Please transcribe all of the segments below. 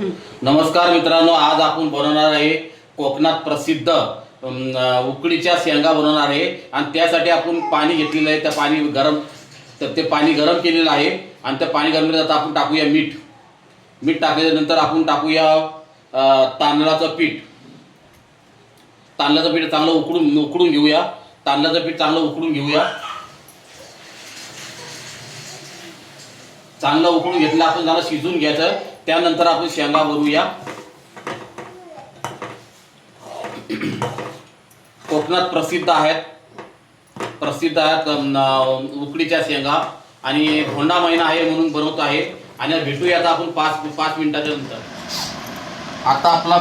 नमस्कार मित्रांनो, आज आपण बनवणार आहे कोकणात प्रसिद्ध उकडीच्या शेंगा बनवणार आहे। आणि त्यासाठी आपण पाणी घेतलेलं आहे। त्या पाणी गरम तर ते पाणी गरम केलेलं आहे आणि त्या पाणी गरम केल्यानंतर आपण टाकूया मीठ टाकल्यानंतर आपण टाकूया तांदळाचं पीठ चांगलं उकडून घेऊया। तांदळाचं पीठ चांगलं उकडून घेऊया। चांगलं उकडून घेतलं आपण, जरा शिजून घ्यायचं। त्यानंतर आपण शेंगा भरूया। कोकणात प्रसिद्ध आहेत उकडीच्या शेंगा आणि धोंडा महिना आहे म्हणून बनवत आहे। आणि भेटूया आता आपण 5 मिनिटाच्या नंतर। आता आपला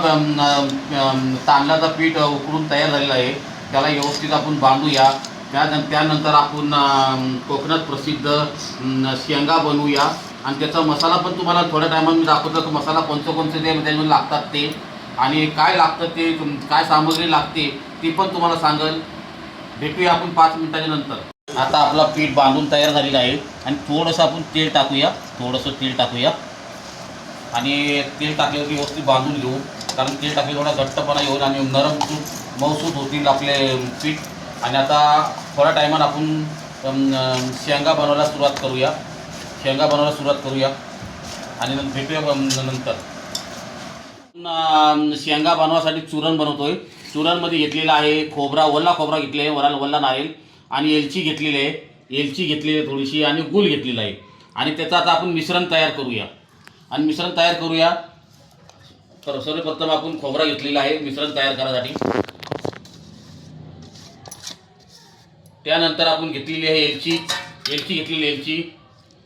तांदळाचं पीठ उकडून तयार झालेलं आहे, त्याला व्यवस्थित आपण बांधूया। त्यानंतर आपण कोकणात प्रसिद्ध शेंगा बनवूया आणि त्याचा मसाला पण तुम्हाला थोड्या टायमात मी दाखवतो की मसाला कोणते त्याच्यामध्ये लागतात ते आणि काय लागतं ते, काय सामग्री लागते ती पण तुम्हाला सांगेल। भेटूया आपण 5 मिनिटाच्या नंतर। आता आपला पीठ बांधून तयार झालेला आहे आणि थोडंसं आपण तेल टाकूया आणि तेल टाकल्यावरती व्यवस्थित बांधून घेऊ, कारण तेल टाकले थोडा घट्टपणा येऊन आणि नरम मऊसूत होतील आपले पीठ। आणि आता थोड्या टायमात आपण शेंगा बनवायला सुरुवात करूया आणि भेटूया नंतर। शेंगा बनवासाठी चूरण बनवतोय। चूरणमध्ये घेतलेला आहे ओला खोबरा घेतले, वल्ला नारळ आणि एलची घेतलेली आहे थोडीशी आणि गूळ घेतलेला आहे। आणि त्याचं आता आपण मिश्रण तयार करूया। सर्वप्रथम आपण खोबरा घेतलेला आहे मिश्रण तयार करण्यासाठी। त्यानंतर आपण घेतलेली आहे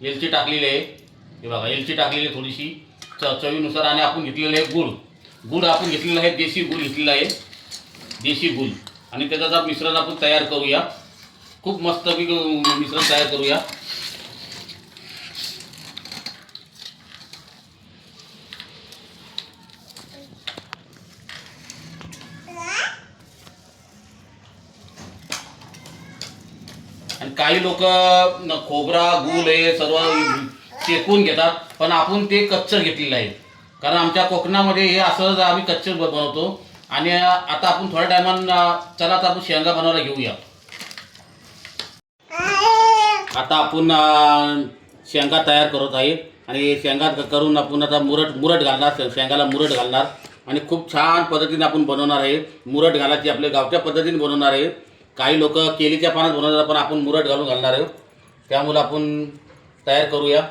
एलची टाकलेली आहे। हे बघा, एलची टाकलेली थोडीशी चवीनुसार। आणि आपण घेतलेलं आहे गूळ आपण घेतलेला आहे, देशी गूळ घेतलेला आहे, देशी गूळ। आणि त्याचं मिश्रण आपण तयार करूया, खूप मस्तपैकी मिश्रण तयार करूया। आणि काही लोक खोबरा गूळ हे सर्व शेकून घेतात, पण आपण ते कच्चं घेतलेलं आहे, कारण आमच्या कोकणामध्ये हे असं आम्ही कच्चं बनवतो। आणि आता आपण थोड्या टायमानं चला आता आपण शेंगा बनवायला घेऊया। आता आपण शेंगा तयार करत आहे आणि शेंगा करून आपण आता मुरट घालणार, शेंगाला मुरट घालणार आणि खूप छान पद्धतीने आपण बनवणार आहे। मुरट घालायची आपल्या गावच्या पद्धतीने बनवणार आहे। काही लोक केलीच्या पानात बनवतात, पण आपण मुरट घालून घालणार आहे, त्यामुळे आपण तयार करूया।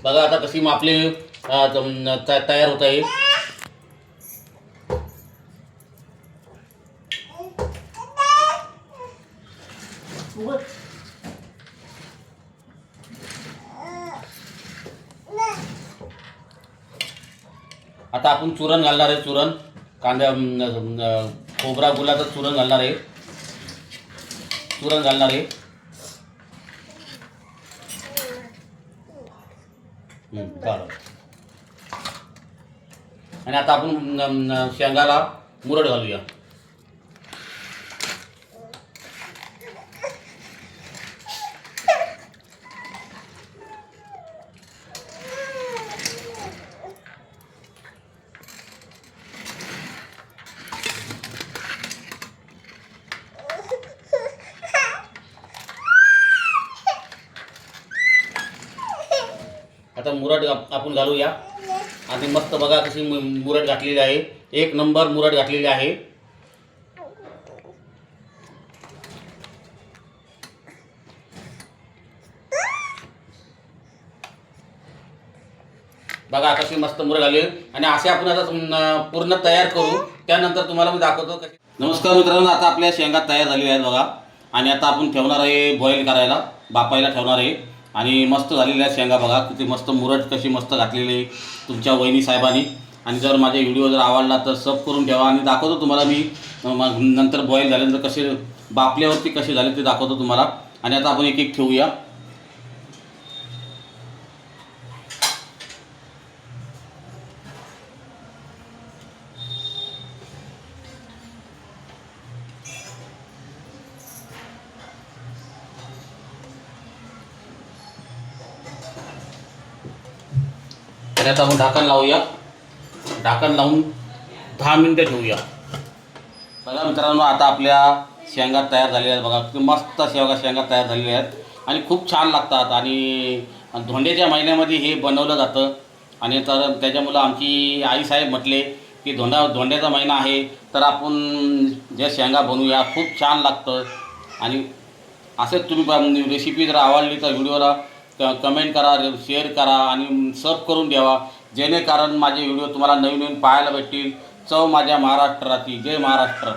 बघा आता कशी आपले तयार होत आहे। आता आपण चूरण घालणार आहे, कांद्या खोबरा गुलाचं चूरण घालणार आहे। आणि आता आपण शेंगाला मुरट घालूया। आता मुरट आपण घालूया आणि मस्त बघा कशी मुरट घातलेली आहे, एक नंबर मुरट घातलेली आहे। बघा कशी मस्त मुरट घालली आणि असे आपण आता पूर्ण तयार करू, त्यानंतर तुम्हाला मी दाखवतो कशी। नमस्कार मित्रांनो, आता आपल्या शेंगा तयार झालेल्या आहेत बघा। आणि आता आपण ठेवणार आहे बॉईल करायला, बापायला ठेवणार आहे। आणि मस्त झालेल्या शेंगा बघा, किती मस्त मुरट कशी मस्त घातलेली आहे तुमच्या वहिनी साहेबांनी। आणि जर माझा व्हिडिओ जर आवडला तर सब करून ठेवा आणि दाखवतो तुम्हाला मी नंतर बॉईल झाल्यानंतर कसे बापल्यावरती कसे झाले ते दाखवतो तुम्हाला। आणि आता आपण एक एक ठेवूया। आणि आता आपण ढाकण लावूया. ढाकण लावून 10 मिनिटं ठेवूया. बघा मित्रांनो, आता आपल्या शेंगा तयार झालेल्या आहेत. बघा किती मस्त शेंगा तयार झालेल्या आहेत आणि खूप छान लागतात. आणि धोंड्याच्या महिन्यामध्ये हे बनवलं जातं. आणि तर त्याच्यामुळं आमची आईसाहेब म्हटले की धोंड्याचा महिना आहे तर आपण जे शेंगा बनवूया, खूप छान लागतं. आणि असंच तुम्ही रेसिपी जर आवडली तर व्हिडिओला कमेंट करा, शेअर करा आणि सर्व करून द्यावा, जेणेकरून माझे व्हिडिओ तुम्हाला नवीन नवीन पाहायला भेटतील. चव माझ्या महाराष्ट्राची. जय महाराष्ट्र.